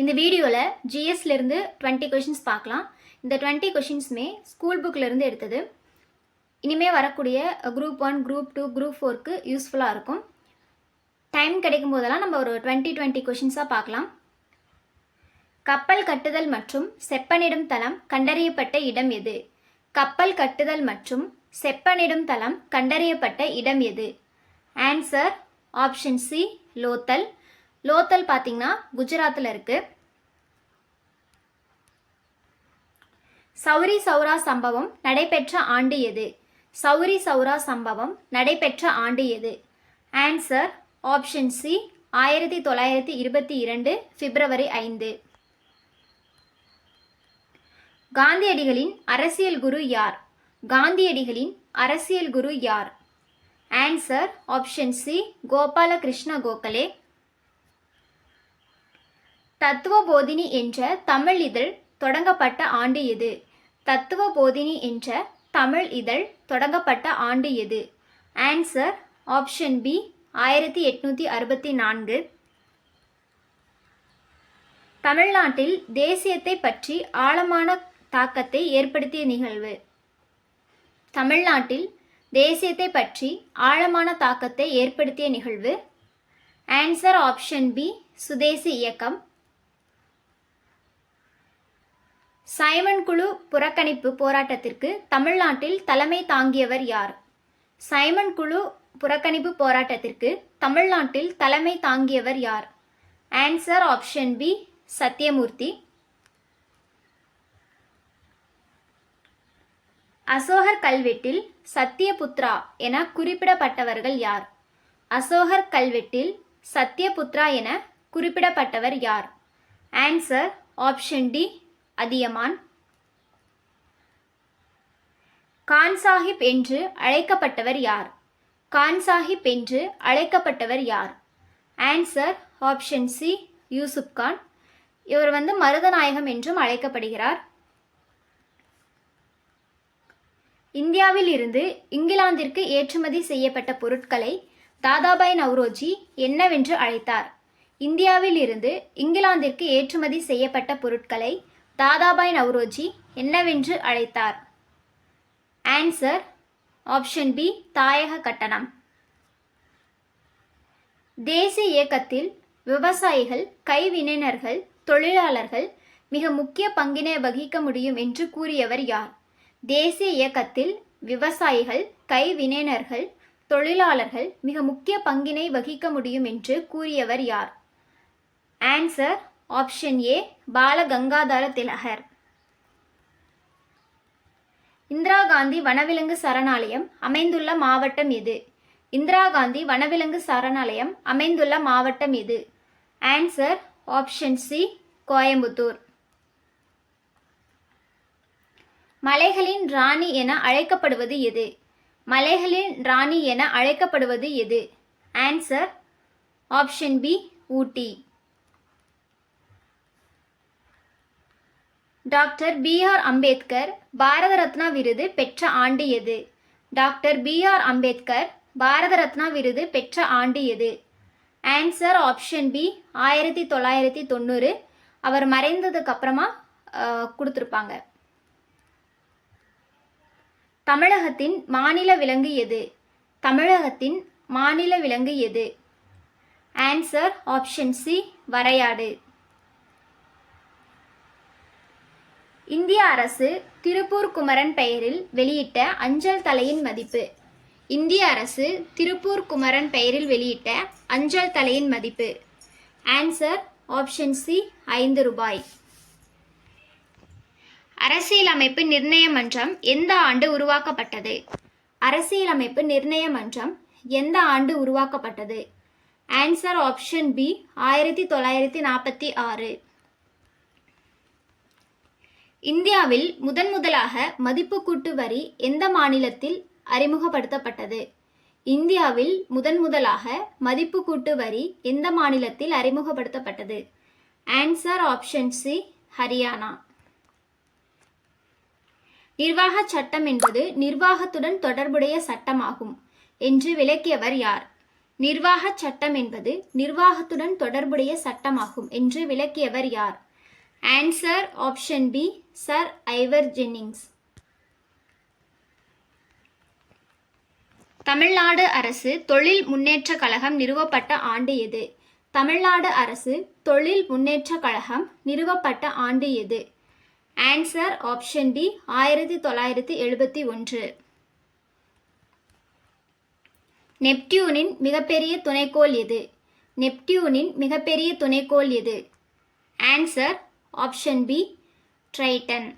இந்த வீடியோவில் ஜிஎஸ்லேருந்து 20 கொஷின்ஸ் பார்க்கலாம். இந்த 20 கொஷின்ஸுமே ஸ்கூல் புக்கிலேருந்து எடுத்தது. இனிமேல் வரக்கூடிய குரூப் 1, குரூப் 2, குரூப் 4க்கு யூஸ்ஃபுல்லாக இருக்கும். டைம் கிடைக்கும் போதெல்லாம் நம்ம ஒரு 20 கொஷின்ஸாக பார்க்கலாம். கப்பல் கட்டுதல் மற்றும் செப்பனிடும் தளம் கண்டறியப்பட்ட இடம் எது? கப்பல் கட்டுதல் மற்றும் செப்பனிடும் தளம் கண்டறியப்பட்ட இடம் எது? Answer option C, Lothal. Lothal பார்த்தீங்கன்னா குஜராத்தில் இருக்கு. சௌரி சௌரா சம்பவம் நடைபெற்ற ஆண்டு எது? சௌரி சௌரா சம்பவம் நடைபெற்ற ஆண்டு எது? ஆன்சர் ஆப்ஷன் சி, 1922 பிப்ரவரி 5. காந்தியடிகளின் அரசியல் குரு யார்? காந்தியடிகளின் அரசியல் குரு யார்? Answer option C, Gopalakrishna Gokhale. Tattvabodhini என்ற தமிழ் இதழ் தொடங்கப்பட்ட ஆண்டு எது? தத்துவபோதினி என்ற தமிழ் இதழ் தொடங்கப்பட்ட ஆண்டு எது? Answer option B, 1864. தமிழ்நாட்டில் தேசியத்தை பற்றி ஆழமான தாக்கத்தை ஏற்படுத்திய நிகழ்வு. தமிழ்நாட்டில் தேசியத்தை பற்றி ஆழமான தாக்கத்தை ஏற்படுத்திய நிகழ்வு. ஆன்சர் ஆப்ஷன் பி, சுதேசி இயக்கம். சைமன் குழு புறக்கணிப்பு போராட்டத்திற்கு தமிழ்நாட்டில் தலைமை தாங்கியவர் யார்? சைமன் குழு புறக்கணிப்பு போராட்டத்திற்கு தமிழ்நாட்டில் தலைமை தாங்கியவர் யார்? Answer option B, Satyamurthy. அசோகர் கல்வெட்டில் சத்யபுத்ரா என குறிப்பிடப்பட்டவர்கள் யார்? அசோகர் கல்வெட்டில் சத்யபுத்ரா என குறிப்பிடப்பட்டவர் யார்? Answer option D, Athiyaman. Khan Sahib என்று அழைக்கப்பட்டவர் யார்? கான் சாஹிப் என்று அழைக்கப்பட்டவர் யார்? Answer option C, Yusuf Khan. இவர் மருதநாயகம் என்றும் அழைக்கப்படுகிறார். இந்தியாவில் இருந்து இங்கிலாந்திற்கு ஏற்றுமதி செய்யப்பட்ட பொருட்களை தாதாபாய் நவ்ரோஜி என்னவென்று அழைத்தார்? இந்தியாவில் இருந்து இங்கிலாந்திற்கு ஏற்றுமதி செய்யப்பட்ட பொருட்களை தாதாபாய் நவ்ரோஜி என்னவென்று அழைத்தார்? ஆன்சர் ஆப்ஷன் பி, தாயக கட்டணம். தேசிய இயக்கத்தில் விவசாயிகள், கைவினைஞர்கள், தொழிலாளர்கள் மிக முக்கிய பங்கினை வகிக்க முடியும் என்று கூறியவர் யார்? தேசிய இயக்கத்தில் விவசாயிகள், கைவினைஞர்கள், தொழிலாளர்கள் மிக முக்கிய பங்கினை வகிக்க முடியும் என்று கூறியவர் யார்? Answer option A, Bal Gangadhar திலகர். இந்திரா காந்தி வனவிலங்கு சரணாலயம் அமைந்துள்ள மாவட்டம் எது? இந்திரா காந்தி வனவிலங்கு சரணாலயம் அமைந்துள்ள மாவட்டம் எது? Answer option C, Coimbatore. மலைகளின் ராணி என அழைக்கப்படுவது எது? மலைகளின் ராணி என அழைக்கப்படுவது எது? Answer option B, Ooty. Doctor B R. Ambedkar Bharat Ratna விருது பெற்ற ஆண்டு எது? Doctor B R. அம்பேத்கர் பாரத ரத்னா விருது பெற்ற ஆண்டு எது? Answer option B, 1990. அவர் மறைந்ததுக்கு அப்புறமா கொடுத்துருப்பாங்க. தமிழகத்தின் மாநில விலங்கு எது? தமிழகத்தின் மாநில விலங்கு எது? ஆன்சர் ஆப்ஷன் சி, வரையாடு. இந்திய அரசு திருப்பூர் குமரன் பெயரில் வெளியிட்ட அஞ்சல் தலையின் மதிப்பு. இந்திய அரசு திருப்பூர் குமரன் பெயரில் வெளியிட்ட அஞ்சல் தலையின் மதிப்பு. ஆன்சர் ஆப்ஷன் சி, 5 ரூபாய். அரசியலமைப்பு நிர்ணய மன்றம் எந்த ஆண்டு உருவாக்கப்பட்டது? அரசியலமைப்பு நிர்ணய மன்றம் எந்த ஆண்டு உருவாக்கப்பட்டது? Answer option B, 1946. இந்தியாவில் முதலாக மதிப்பு கூட்டு வரி எந்த மாநிலத்தில் அறிமுகப்படுத்தப்பட்டது? இந்தியாவில் முதலாக மதிப்பு கூட்டு வரி எந்த மாநிலத்தில் அறிமுகப்படுத்தப்பட்டது? Answer option C, Haryana. நிர்வாக சட்டம் என்பது நிர்வாகத்துடன் தொடர்புடைய சட்டமாகும் என்று விளக்கியவர் யார்? நிர்வாகச் சட்டம் என்பது நிர்வாகத்துடன் தொடர்புடைய சட்டமாகும் என்று விளக்கியவர் யார்? Answer option B sir Ivor Jennings. Tamil Nadu அரசு தொழில் முன்னேற்றக் கழகம் நிறுவப்பட்ட ஆண்டு எது? தமிழ்நாடு அரசு தொழில் முன்னேற்றக் கழகம் நிறுவப்பட்ட ஆண்டு எது? Answer option D 1971. நெப்டியூனின் மிகப்பெரிய துணைக்கோள் எது? நெப்டியூனின் மிகப்பெரிய துணைக்கோள் எது? Answer option B Triton.